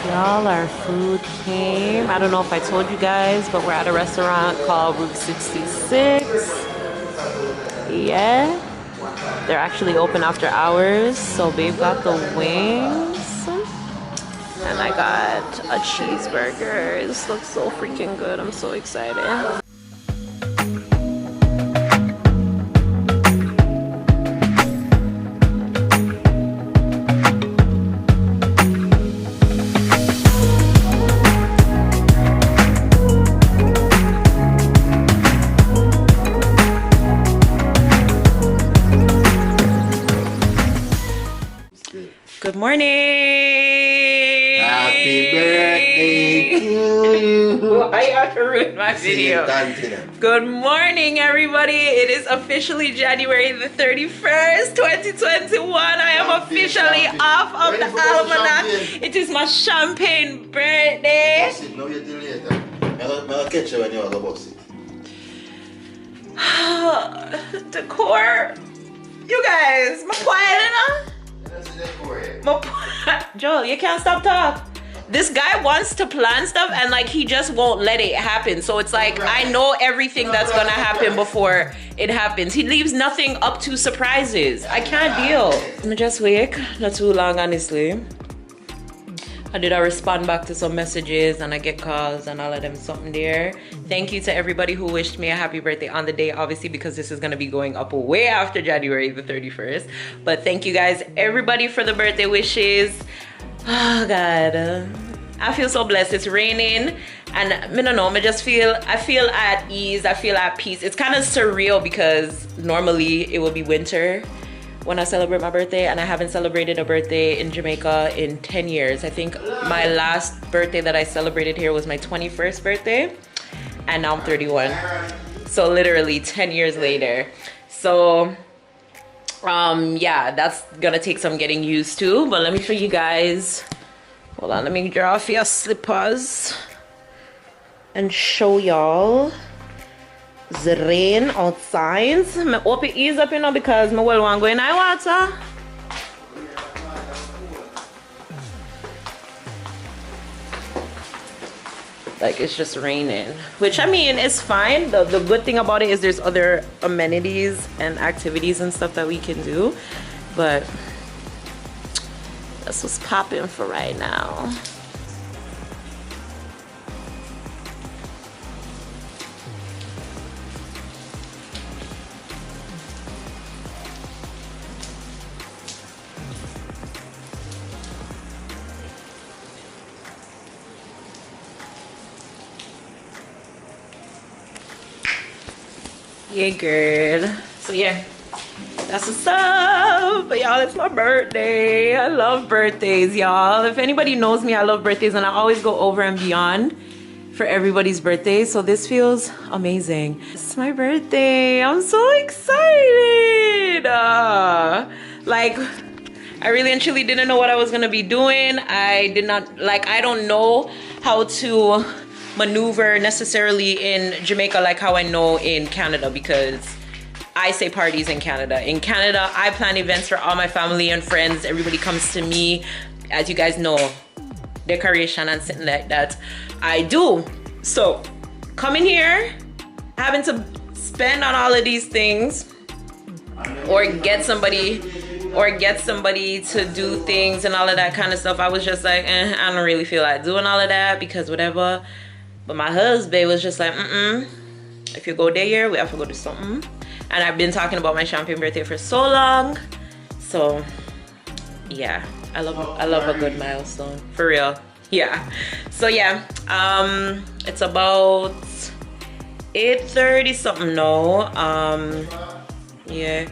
Y'all, our food came. I don't know if I told you guys, but we're at a restaurant called Route 66. Yeah, they're actually open after hours. So babe got the wings and I got a cheeseburger. This looks so freaking good. I'm so excited. Good morning. Happy birthday to you. Why you have to ruin my video? Good morning, everybody. It is officially January the 31st, 2021. I am officially off of the almanac. It is my champagne birthday. No, you're delayed. I'll catch you when you're on the box. Decor. You guys, my quiet enough? Joel, you can't stop talking. This guy wants to plan stuff and like he just won't let it happen. So it's like I know everything that's gonna happen before it happens. He leaves nothing up to surprises. I can't deal. I'm just wake, not too long honestly. I did respond back to some messages and I get calls and all of them something there. Thank you to everybody who wished me a happy birthday on the day, obviously because this is gonna be going up way after January the 31st. But thank you guys, everybody for the birthday wishes. Oh God, I feel so blessed. It's raining and I don't know, I feel at ease, I feel at peace. It's kind of surreal because normally it will be winter when I celebrate my birthday, and I haven't celebrated a birthday in Jamaica in 10 years. I think my last birthday that I celebrated here was my 21st birthday, and now I'm 31. So literally 10 years later. So yeah, that's gonna take some getting used to, but let me show you guys. Hold on, let me draw off your slippers and show y'all the rain outside. I hope it ease up, you know, because I will want to go in the water. Like it's just raining, which I mean it's fine. The good thing about it is there's other amenities and activities and stuff that we can do, but that's what's popping for right now. Yeah, girl. So yeah, that's what's up. But y'all, it's my birthday. I love birthdays, y'all. If anybody knows me, I love birthdays and I always go over and beyond for everybody's birthday. So this feels amazing. It's my birthday. I'm so excited. Like, I really and truly didn't know what I was gonna be doing. I don't know how to maneuver necessarily in Jamaica like how I know in Canada, because I say parties in Canada. In Canada, I plan events for all my family and friends. Everybody comes to me. As you guys know, decoration and something like that, I do. So coming here, having to spend on all of these things or get somebody to do things and all of that kind of stuff, I was just like, I don't really feel like doing all of that because whatever. But my husband was just like, if you go there, we have to go do something. And I've been talking about my champagne birthday for so long. So yeah, I love a good milestone, for real. Yeah. So yeah, it's about 8:30 something now. Yeah.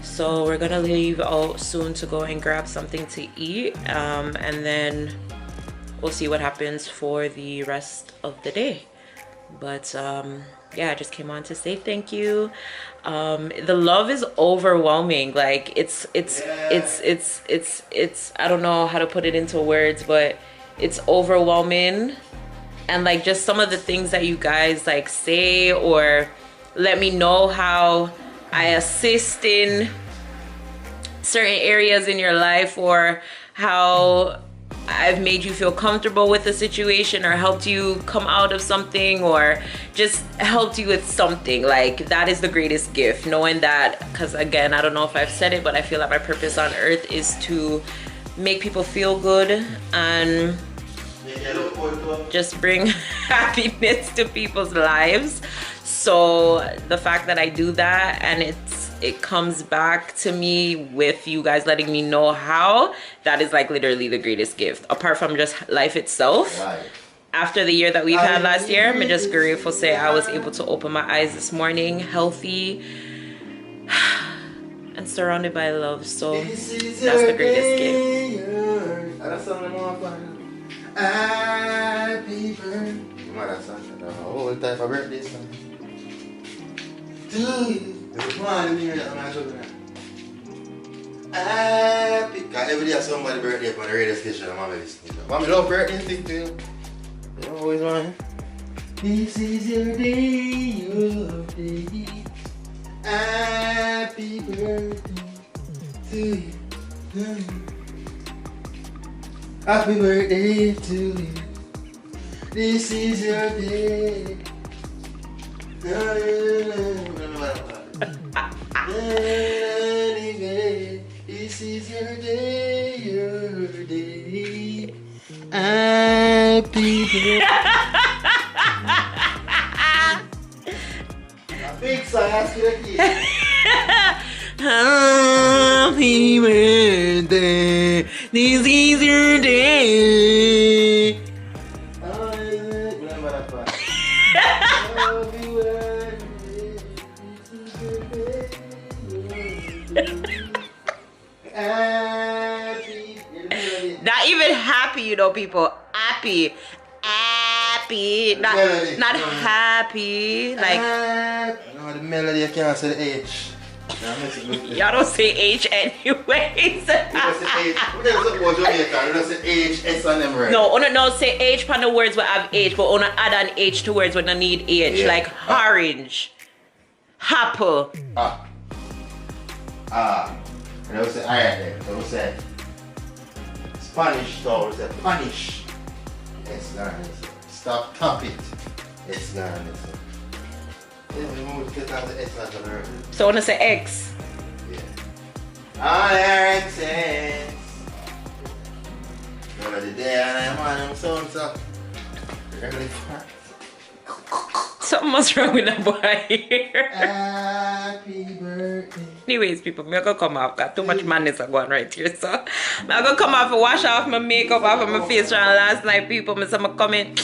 So we're gonna leave out soon to go and grab something to eat. And then we'll see what happens for the rest of the day. But yeah, I just came on to say thank you. The love is overwhelming. Like it's I don't know how to put it into words, but it's overwhelming. And like just some of the things that you guys like say or let me know how I assist in certain areas in your life, or how I've made you feel comfortable with the situation or helped you come out of something or just helped you with something. Like, that is the greatest gift, knowing that, because again, I don't know if I've said it, but I feel like my purpose on earth is to make people feel good and just bring happiness to people's lives. So the fact that I do that and it comes back to me with you guys letting me know how, that is like literally the greatest gift, apart from just life itself. Right. After the year that we've had last year, I'm just grateful to say I was able to open my eyes this morning healthy and surrounded by love. So that's the greatest gift. Happy birthday. Oh, what type of birthday song? To you. There's one here that I'm not talking about. Happy. Because every day somebody's birthday on the radio station, I'm always listening. Mommy love birthday thing to you. You know always want. This is your day, your day. Happy birthday to you. Happy birthday to you. This is your day. This is your day, your day. Happy birthday. Big song, ask you again. Happy birthday. This is your day. Remember that part. Happy birthday. This is your day. Happy. Not even happy, you know, people. Happy. Happy. Not happy. Like. No, the melody, I can't say the H. Y'all don't say H anyways. No, no say H on the words we have H, but on add an H to words when I need H. Yeah. Like orange, apple. And I would say alright. I would say Spanish, so I would say punish. It's gone. Stop, top it. It's gone. So I want to say X. Yeah. All X's. Go to the day and I'm on them sounds up. Something must wrong with that boy here. Happy birthday. Anyways, people, I'm gonna come off. Got too much madness going right here, so I'm gonna come off and wash off my makeup off of my face from last night, people. I'm coming.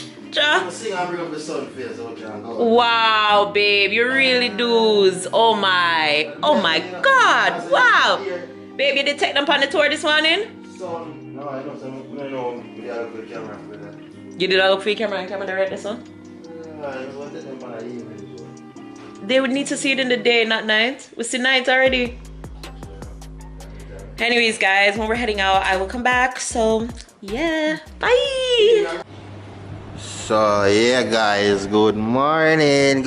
Wow, babe, you really do's. Oh my God, wow. Babe, you did take them on the tour this morning? No, I don't. You did all look for your camera and camera right this one? They would need to see it in the day, not night. We see night already. Anyways, guys, when we're heading out, I will come back. So, yeah, bye. So yeah guys, good morning.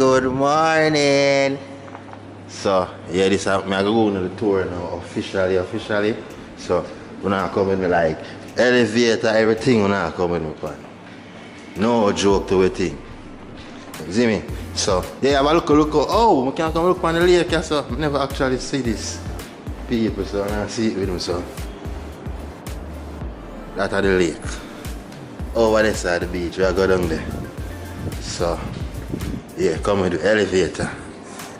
So yeah, this I'm gonna go on the tour now officially. So we're not coming with like elevator, everything we're not coming with on. No joke to a thing. You see me? So yeah, I look oh we can come look on the lake, so I never actually see this people, so I see it with them. So that's the lake. Over this side of the beach, I go down there. So, yeah, come with the elevator.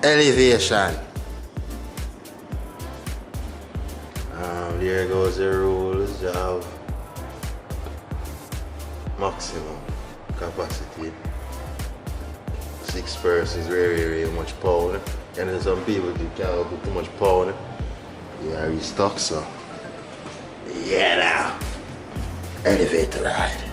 Elevation. There goes the rules of maximum capacity. 6 persons, very much power. And then some people can't put too much power. Yeah, we stuck, so. Yeah, now. Elevator ride.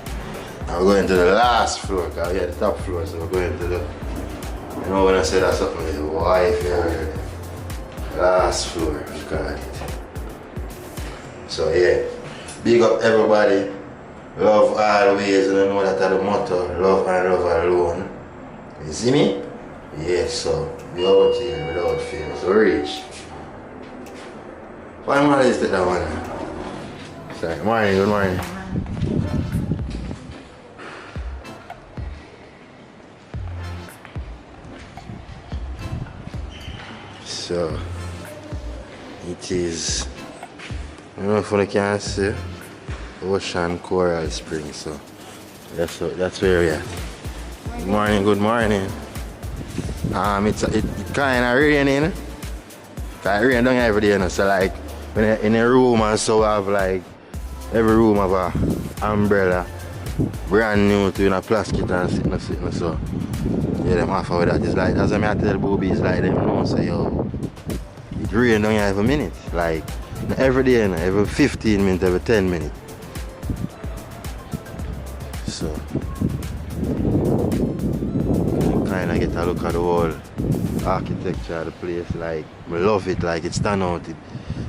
I'm going to the last floor, because we had the top floor, so we're going to the, you know when I said that's something with the wife here, last floor, we call it. So yeah, big up everybody, love always, and I know that's the motto, love and love alone. You see me? Yes, so we out here without fear, so reach. What morning is that one? Sorry, morning, good morning. So it is, I don't know if you can see, Ocean Coral Spring. So that's where we are. Good morning, good morning. It kind of raining. It rain down every day, you know? So like when you're in a room and so have like every room have a umbrella, brand new to in a plastic and sitting so yeah, them offer with that. It's like as I tell Bobby, it's like them know say yo, it rain down here every minute. Like every day, you know, every 15 minutes, every 10 minutes. So kinda get a look at the whole architecture of the place. Like I love it, like it stand out.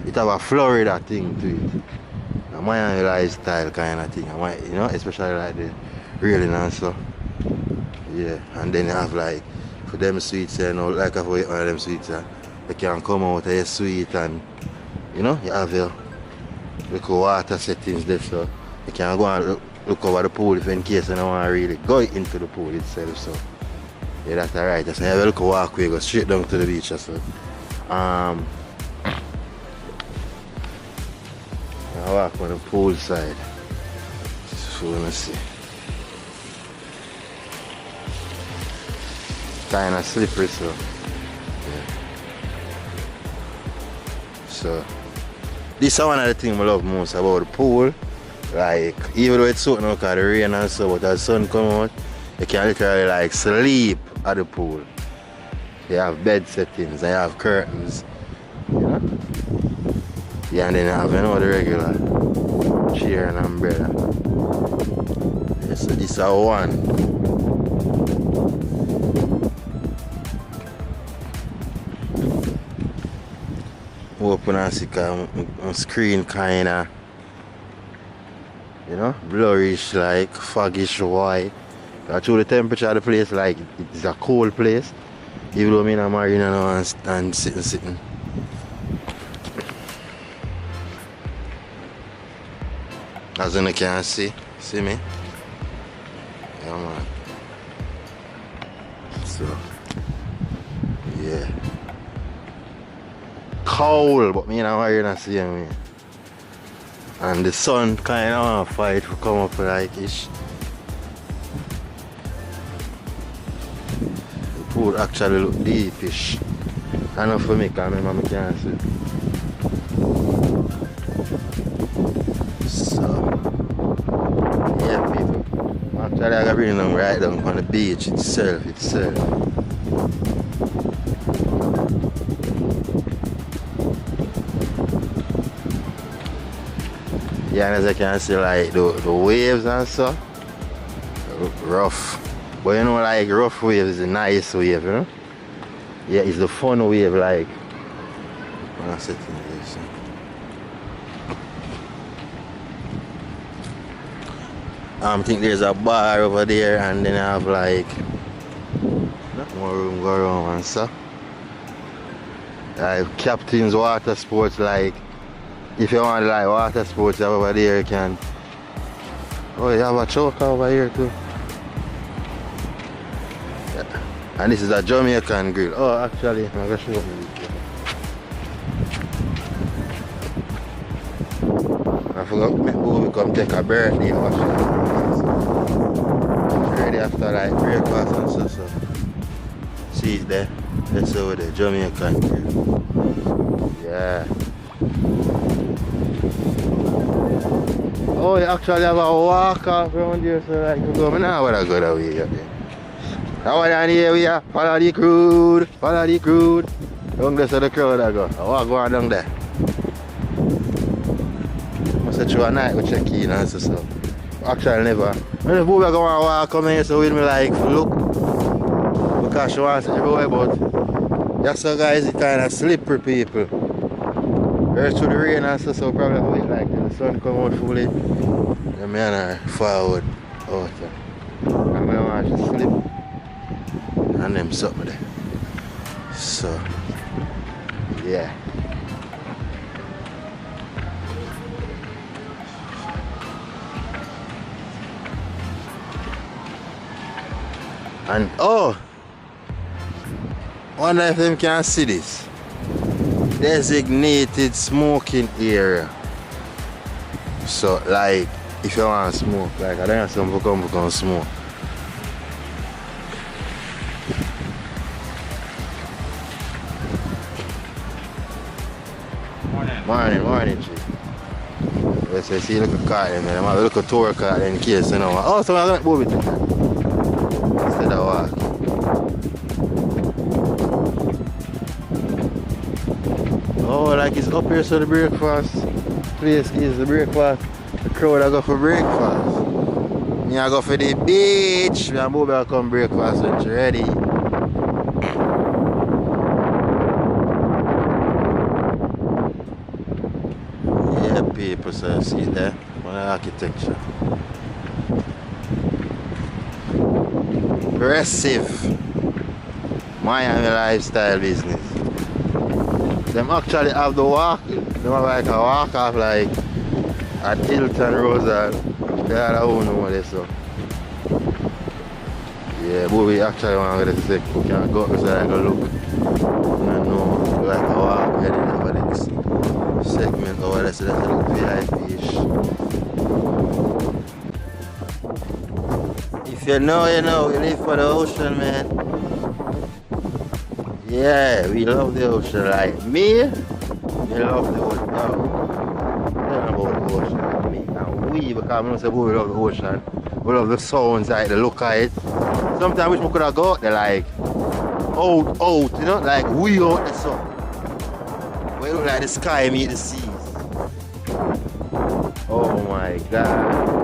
It have a Florida thing to it. A Miami lifestyle kind of thing. You know, especially like the railing and so. Yeah. And then you have like for them sweets, you know, like one of them sweets, you can come out of your suite and you know, you have your little water settings there, so you can go and look over the pool if in case you don't want to really go into the pool itself. So yeah, that's alright. So you have a little walkway, go straight down to the beach. So I walk on the pool side. So let's see. Kinda slippery, so yeah. So this is one of the things I love most about the pool. Like even though it's soaking out of the rain and so, but as the sun come out, you can literally like sleep at the pool. You have bed settings and you have curtains. You know? Yeah, and then you have, you know, the regular chair and umbrella. Yeah, so this is one. Open and see on screen kinda, you know, blurrish, like foggish white. Actually the temperature of the place, like it's a cold place. Even though I'm in a marina now and sitting. As you can see me? Yeah man. So yeah. Cold, but me and I'm wearing a same way. And the sun kind of want to fight to come up like ish. The pool actually look deepish. Enough for me because I can't see. So, yeah people. Actually I got bring them right down on the beach itself. Yeah, and as I can see, like the waves and stuff, rough. But you know, like rough waves is a nice wave, you know? Yeah, it's the fun wave, like. I'm sitting there, so. I think there's a bar over there, and then I have like more room go around and stuff. Like Captain's Water Sports, like. If you want like water sports over there, you can. Oh, you have a choker over here too. Yeah. And this is a Jamaican grill. Oh, actually, I'm going to show you. I forgot we come take a birthday wash. Ready after like breakfast and so. See it there? That's over there, Jamaican grill. Yeah. Oh, you actually have a walk off around here, so like you go. I know what I go that way. Now down here we are. Follow the crude. Down there so the crowd I go. I walk going down there. Must have through a night we check in and so. Actually never. When the boy go and walk come here so with me like look. Because she wants everywhere, but yeah, so guys, it kind of slippery people. Earth through the rain and so probably wait like till the sun come out fully. And me and her forward out there. And I want to slip. And them something there. So yeah. And oh, wonder if them can see this. Designated smoking area. So like if you want to smoke, like I don't have some come smoke. Morning, chief. Let's say, see, look at car in there. I'm going to look at tour car in case, you know. Oh, so I'm going to move it. Instead of walk. Oh, like it's up here, so the breakfast place is the breakfast. The crowd I go for breakfast. Me I go for the beach. Me and Bobby I come breakfast when you ready. People, so you see there, one architecture. Progressive Miami lifestyle business. Them actually have the walk. They have like a walk off like at Hilton Rosal. They are the own over there, so. Yeah, but we actually want to get a sick. We can go up there and go look. I know, like a walk heading over this segment over there, so that's a little VIP-ish. If you know, you know, we live for the ocean, man. Yeah, we love the ocean. Like me love the ocean. No, tell about the ocean. Me and we, because we say we love the ocean. We love the sounds, like the look at it. Sometimes I wish we could have got there, like out, you know, like we out the sun. We look like the sky meet the seas. Oh my God.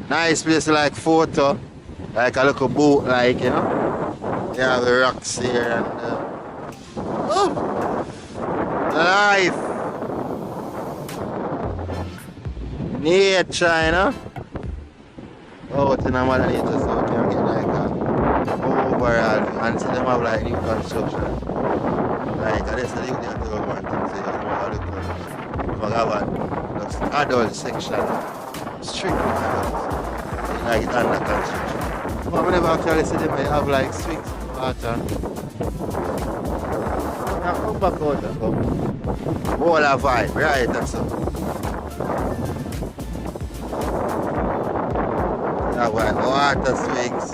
Nice place like photo, like a little boat, like, you know. You have the rocks here and oh, life, nature, you know. Oh, it's in a modern nature, so you can get like a overall, and see them have like new construction. Like, I just think they have to go one thing, so you know how to have an adult section, strict adults. Like it's under construction. But we never actually see them have like swings water. Now come back out and come. Whole a vibe, right? That's so. That way, water swings.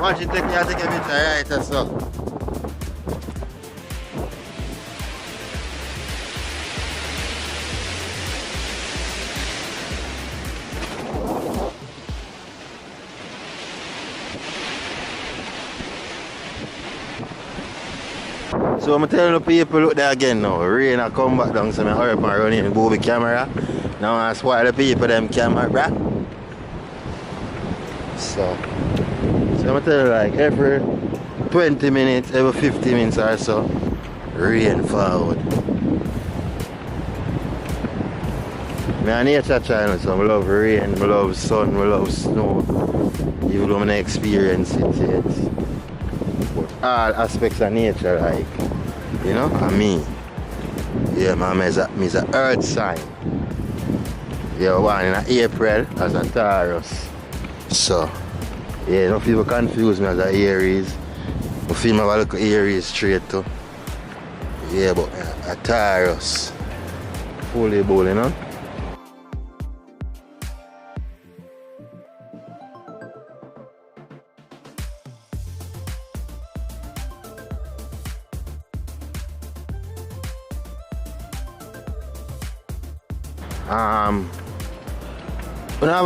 Once you take a picture, right? That's so. So I'm telling the people, look there again now. Rain I come back down, so I hurry up and run in the movie camera. Now I spoil the people them camera, bruh. So I'm telling you, like every 20 minutes, every 50 minutes or so, rain forward. I'm a nature child, so I love rain, I love sun, I love snow. Even though I don't experience it yet. But all aspects of nature, like, you know, and me. Yeah, man, is a earth sign. Yeah, one in April as a Taurus. So, yeah, no people confuse me as a Aries. I feel I look Aries straight too. Yeah, but a Taurus. Fully bull, you know?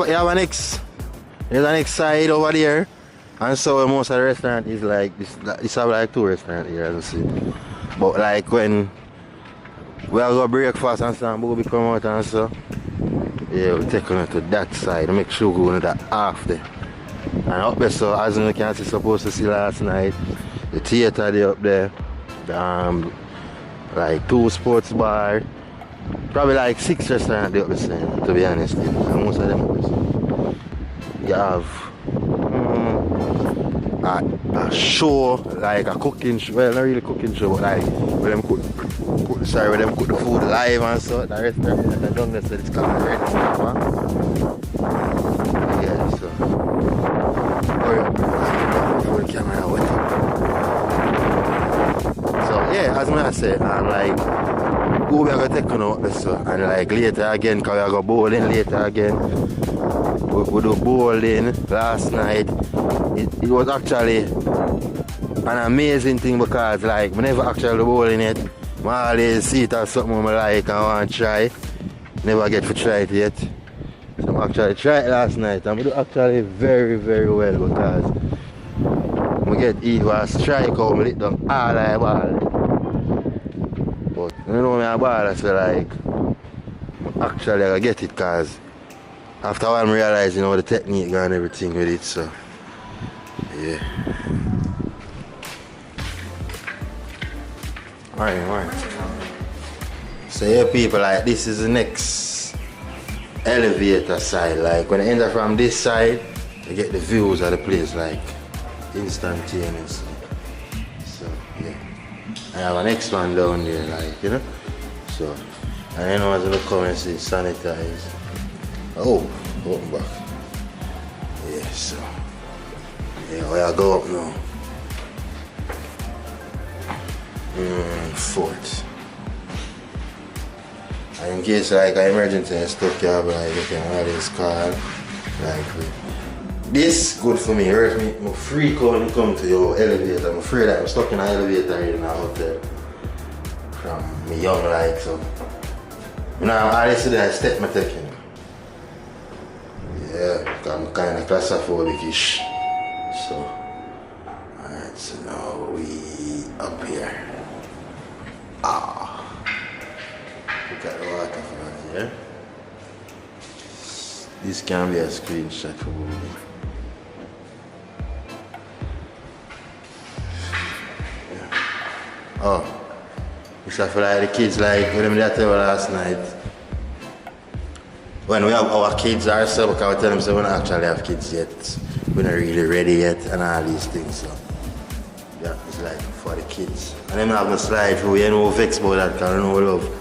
You have there's an next side over there, and so most of the restaurant is like this have like two restaurants here, as you see. But like when we all go breakfast and stuff, we come out and so, yeah, we take on to that side, make sure we go into that half there. And up there, so as you can see, supposed to see last night, the theater there up there, like 2 sports bar. Probably like 6 restaurants they up the same, to be honest. And most of them up the same. You have a show, like a cooking show, well not really cooking show, but like where them cook the food live and so the restaurant that I done this, it's called Red One. Yeah, so hurry up before the camera went up. So yeah, as I said, I'm like who we are gonna take on out this and like later again, cause we are gonna bowling later again. We do bowling last night. It was actually an amazing thing because like we never actually do bowling yet. I always see it as something I like and want to try. Never get to try it yet. So I actually tried it last night and we do actually very, very well because we get eat was strike out, we lit down all I ball. But you know me a ball, so like actually I get it because after a while I realize you know the technique and everything with it, so yeah. Alright. So yeah people, like this is the next elevator side. Like when I enter from this side, you get the views of the place like instantaneously. So yeah. I have a next one down there, like you know. So and then I was gonna come and see sanitize. Oh, open back. Yeah, so yeah, where I go up now. Fourth. And in case like an emergency and stuff, you have like you can always call. Like this good for me, hurt me. I'm freak out when you come to your elevator. I'm afraid that I'm stuck in an elevator in a hotel from me young like so. You know, I always see that step my taking. Yeah, I'm kind of claustrophobic-ish. So, alright, so now we up here. Look at the waterfall here. This can be a screenshot for me. Yeah. Oh, which I feel like the kids like when they tell last night. When we have our kids ourselves, because we tell them so we don't actually have kids yet. We're not really ready yet and all these things. So yeah, it's like for the kids. And then I have a slide through, you know, vex about that because you know we love.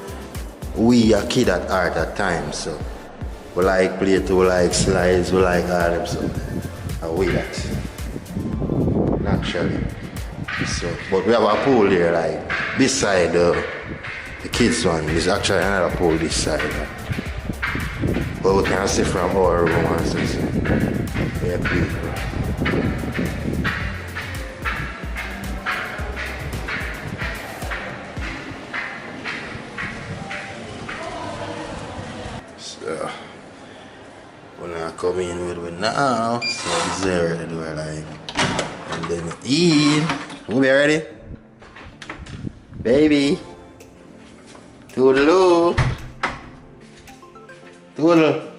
We are kid at art at times, so we like play too, we like slides, we like all them so and we that. Naturally. So but we have a pool here like this side the kids one. There's actually another pool this side. But we can see from our room and so yeah, beautiful. So when I come in with it now, so this is where do it like and then eat. We'll be ready? Baby. Toodaloo. Toodle.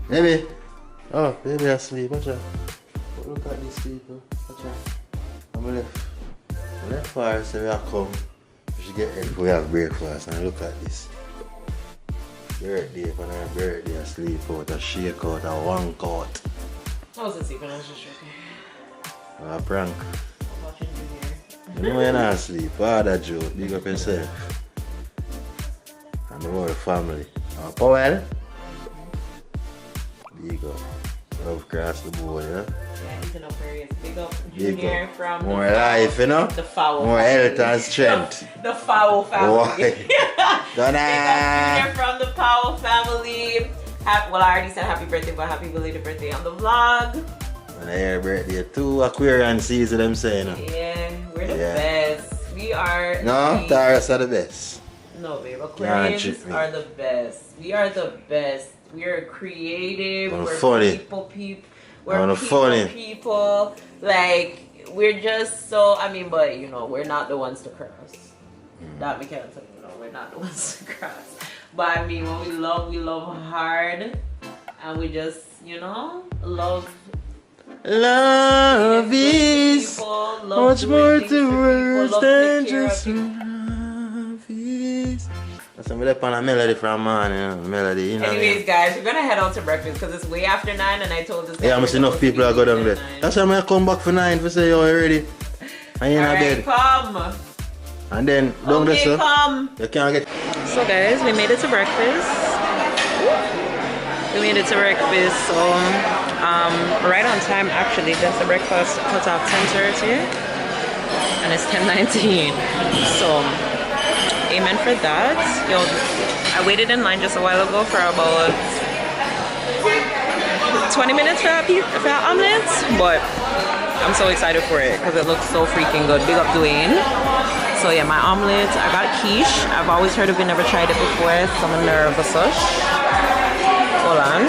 Baby. Oh, baby asleep. Watch out. Look at these people. Watch out. I'm left. I'm left far, so we are come. We should get ready before we have breakfast. And look at this. Birthday, for our birthday, I sleep out, I shake out, I wank out. I wasn't sleeping, I was just joking. A prank. Watching you here. You know you're not asleep. Father Joe, big up yourself. And the whole family. Powell? Big up. Love cross the board, yeah? Yeah, he's in Aquarius. Big up Junior from more life, you know? The foul more family. health and strength. The foul family. Big up Donna! Junior from the foul family. Well, I already said happy birthday, but happy belated birthday on the vlog. And I hear birthday too. Aquarian season, them saying. Yeah, we're the best. We are. No, Taurus are the best. No, babe. Aquarians are the best. We are the best. We are creative. We're funny. We're people. Like, we're just so. I mean, but you know, we're not the ones to cross. That we can't tell you. No, we're not the ones to cross. But I mean, when we love hard, and we just, you know, love. Love is much more to words than just love is. That's So I'm up on a melody from morning, melody, you know. Anyways, guys, we're gonna head out to breakfast because it's way after 9 and I told this guy. Yeah, I'm enough people are going down there. That's why I'm gonna come back for 9 to say you're ready. I ain't in bed. Come. And then down there, sir. Come. You can't get. So guys, we made it to breakfast. We made it to breakfast, so right on time actually. That's the breakfast cut off 10:30 and it's 10:19. So amen for that. Yo, I waited in line just a while ago for about 20 minutes for our omelets, but I'm so excited for it because it looks so freaking good. Big up Dwayne. So yeah, my omelet, I got quiche. I've always heard of it, never tried it before, so I'm nervous. Hold on.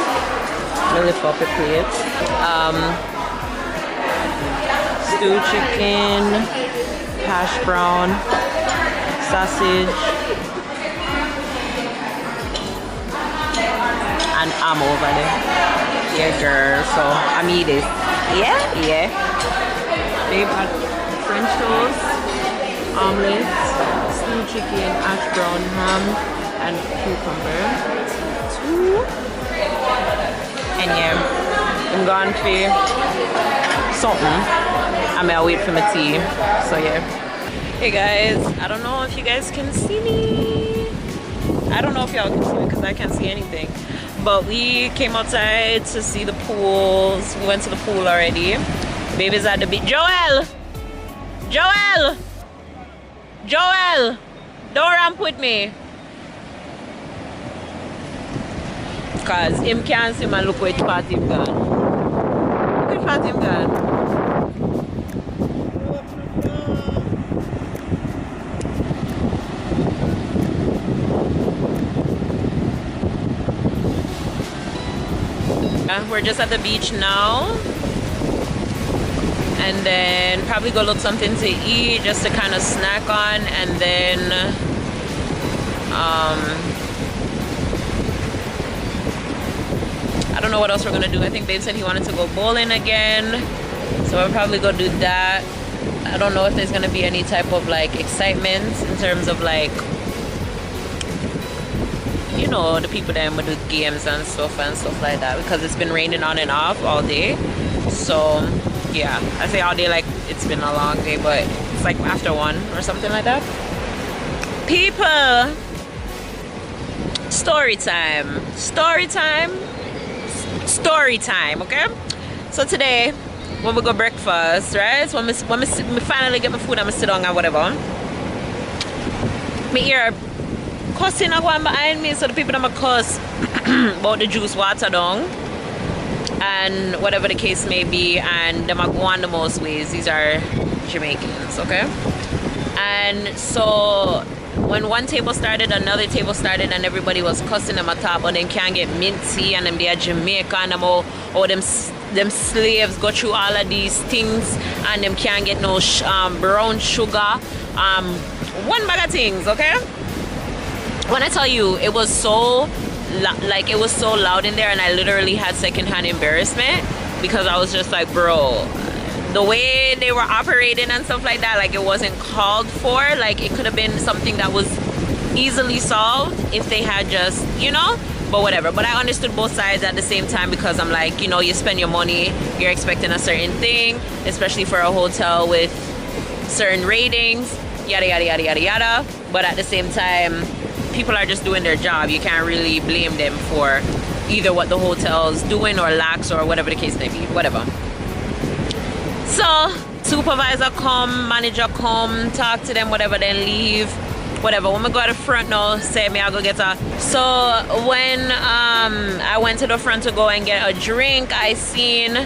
Let me lift up a plate. Stewed chicken, hash brown, sausage, and I'm over there. Yeah, girl. So I'm eating. Yeah, yeah. Babe had French toast, omelet, stewed chicken, hash brown, ham, and cucumber. 2. And yeah, I'm going for something. I'm gonna wait for my tea. So yeah. Hey guys, I don't know if you guys can see me. I don't know if y'all can see me because I can't see anything. But we came outside to see the pools. We went to the pool already. Baby's at the beach. Joel! Joel! Joel! Don't ramp with me. Because him can't see and look which part him gone. Look which part him gone. We're just at the beach now. And then probably go look something to eat just to kind of snack on, and then I don't know what else we're gonna do. I think Babe said he wanted to go bowling again, so we'll probably go do that. I don't know if there's gonna be any type of like excitement in terms of like, you know, the people that would do games and stuff like that, because it's been raining on and off all day. So yeah, I say all day like it's been a long day, but it's like after 1 or something like that. People, story time, okay? So today when we go breakfast, right, so when me finally get my food and I sit down and whatever, me hear cussing going behind me, so the people that I cuss about the juice water down and whatever the case may be, and them are go on the most ways. These are Jamaicans, okay? And so when one table started, another table started, and everybody was cussing them at top, but them can't get minty, and them they are Jamaica, and them all them slaves go through all of these things, and them can't get no brown sugar, one bag of things, okay? When I tell you, it was so like it was so loud in there, and I literally had secondhand embarrassment because I was just like, bro, the way they were operating and stuff like that, like it wasn't called for. Like it could have been something that was easily solved if they had just, you know, but whatever. But I understood both sides at the same time, because I'm like, you know, you spend your money, you're expecting a certain thing, especially for a hotel with certain ratings, yada yada yada yada yada. But at the same time, people are just doing their job. You can't really blame them for either what the hotel's doing or lacks or whatever the case may be, whatever. So supervisor come, manager come, talk to them, whatever, then leave, whatever. When we go to the front now, say me I go get a. So when I went to the front to go and get a drink, I seen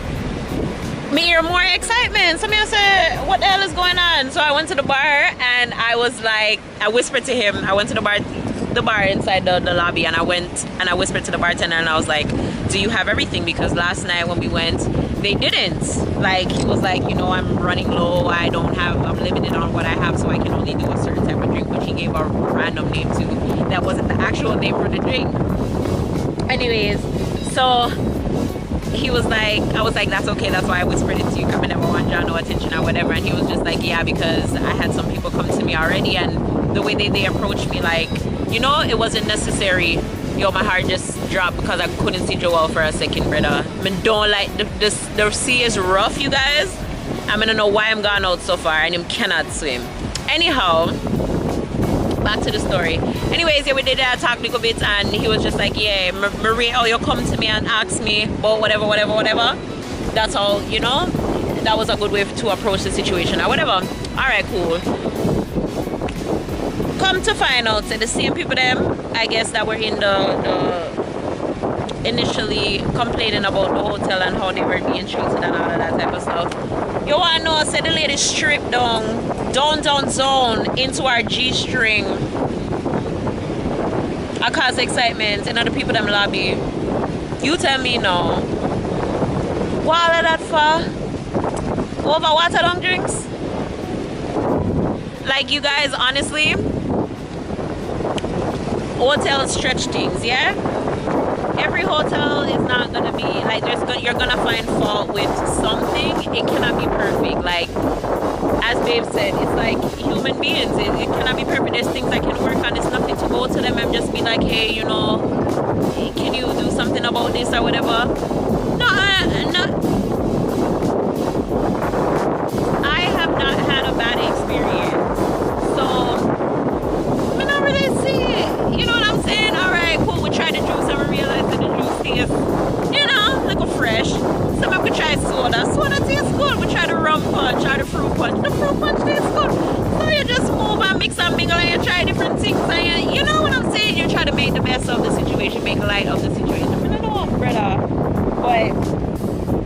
me hear more excitement. So me I said, what the hell is going on? So I went to the bar and I was like, I whispered to him. I went to the bar inside the lobby, and I went and I whispered to the bartender, and I was like, do you have everything? Because last night when we went, they didn't. Like, he was like, you know, I'm running low, I'm limited on what I have, so I can only do a certain type of drink, which he gave a random name to that wasn't the actual name for the drink. Anyways, so he was like, I was like, that's okay, that's why I whispered it to you, I never want y'all no attention or whatever. And he was just like, yeah, because I had some people come to me already, and the way they approached me, like, You know, it wasn't necessary. Yo, my heart just dropped because I couldn't see Joel for a second, brother. I mean, don't like, the sea is rough, you guys. I don't know why I'm gone out so far and him cannot swim. Anyhow, back to the story. Anyways, yeah, we did talk a little bit and he was just like, yeah, Marie, oh, you come to me and ask me about whatever. That's all, you know? That was a good way to approach the situation or whatever. All right, cool. Come to find out, the same people them, I guess, that were in the initially complaining about the hotel and how they were being treated and all of that type of stuff. You wanna know, said the lady stripped down zone into our G-string. I cause excitement in other people them lobby. You tell me no. What all of that for? Over water long drinks? Like, you guys, honestly, hotels stretch things, yeah? Every hotel is not gonna be like you're gonna find fault with something. It cannot be perfect. Like as Babe said, it's like human beings. It cannot be perfect. There's things I can work on. It's nothing to go to them and just be like, hey, you know, can you do something about this or whatever? No, I have not had a bad experience. So I don't really see it. You know what I'm saying? All right, cool. We tried the juice and we realized that the juice tastes, you know, like a fresh. Some of we try soda. Soda tastes good. We try the rum punch or the fruit punch. The fruit punch tastes good. So you just move and mix and mingle and you try different things and you know what I'm saying? You try to make the best of the situation, make light of the situation. I mean, I know, brother, but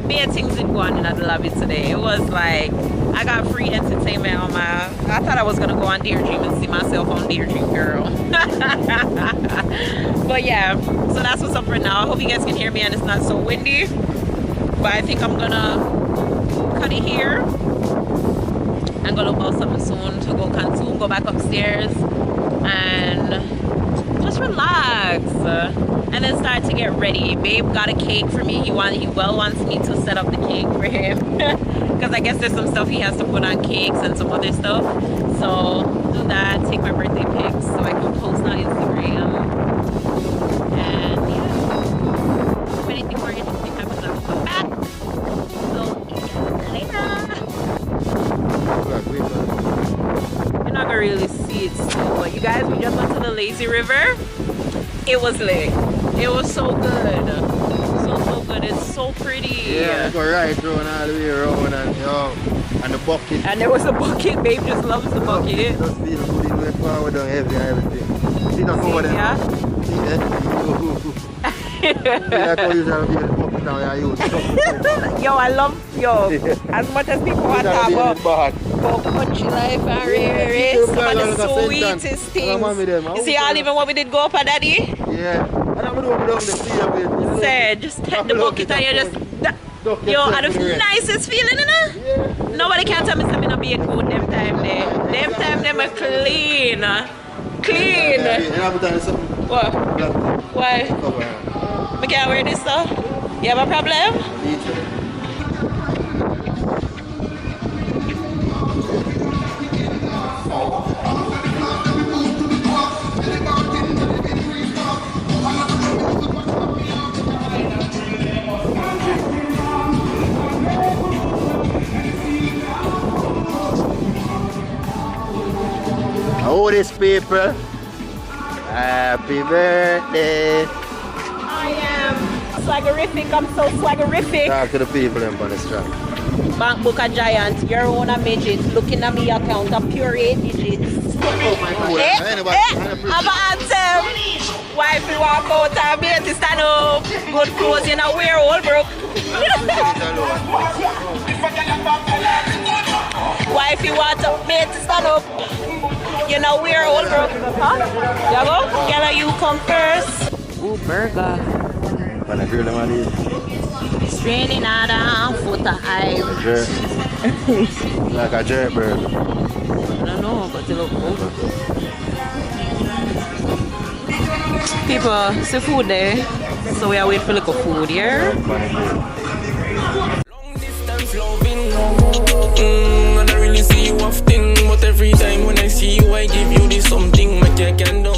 bad things did go on in the lobby today. It was like I got free entertainment on my. I thought I was gonna go on Daydream and see myself on Daydream, girl. But yeah, so that's what's up for now. I hope you guys can hear me and it's not so windy. But I think I'm gonna cut it here. I'm gonna go something soon to go consume, go back upstairs and just relax. And then start to get ready. Babe got a cake for me. He well wants me to set up the cake for him. Because I guess there's some stuff he has to put on cakes and some other stuff. So do that, take my birthday pics so I can post on Instagram. And yeah, if anything more interesting happens, I'll come back. So later. You're not gonna really see it still, but you guys, we just went to the lazy river. It was lit. It was so good. So good. It's so pretty. Yeah, we go right through and all the way around and and the bucket. And there was a bucket. Babe just loves the bucket. Just feel good in the power down heavy and everything. See that over there? Yeah. See that? Yo, I love as much as people want to talk about country life and rare, some of the sweetest things. You see all even when we did go up at daddy? Yeah. I don't know what the sea. Say, just take the bucket and you just yo, and the nicest feeling, you know? Yeah. Nobody can tell me something not be a good them time there. Them time them are clean. Clean. What? Why? I can't wear this stuff. You have a problem? Oh, these people. Happy birthday. I am swaggerific. I'm so swaggerific. Talk to the people them on the strap. Bank book a giant. Your own a midget. Looking at me account. A pure 8 digits. I'm an anthem. Wifey walk out and baby stand up. Good clothes you know wear all broke. Wifey want up, baby stand up. You know we're all broke. Huh? You go? Yellow, you come first. Ooh, burger. Wanna grill them on these? Straining out on foot of ice. Like a jerk burger. I don't know, but it look good. People, see food there. So we are waiting for little food here. Long distance loving. I don't really see you often, but every time when I see you, I give you this something my I can do.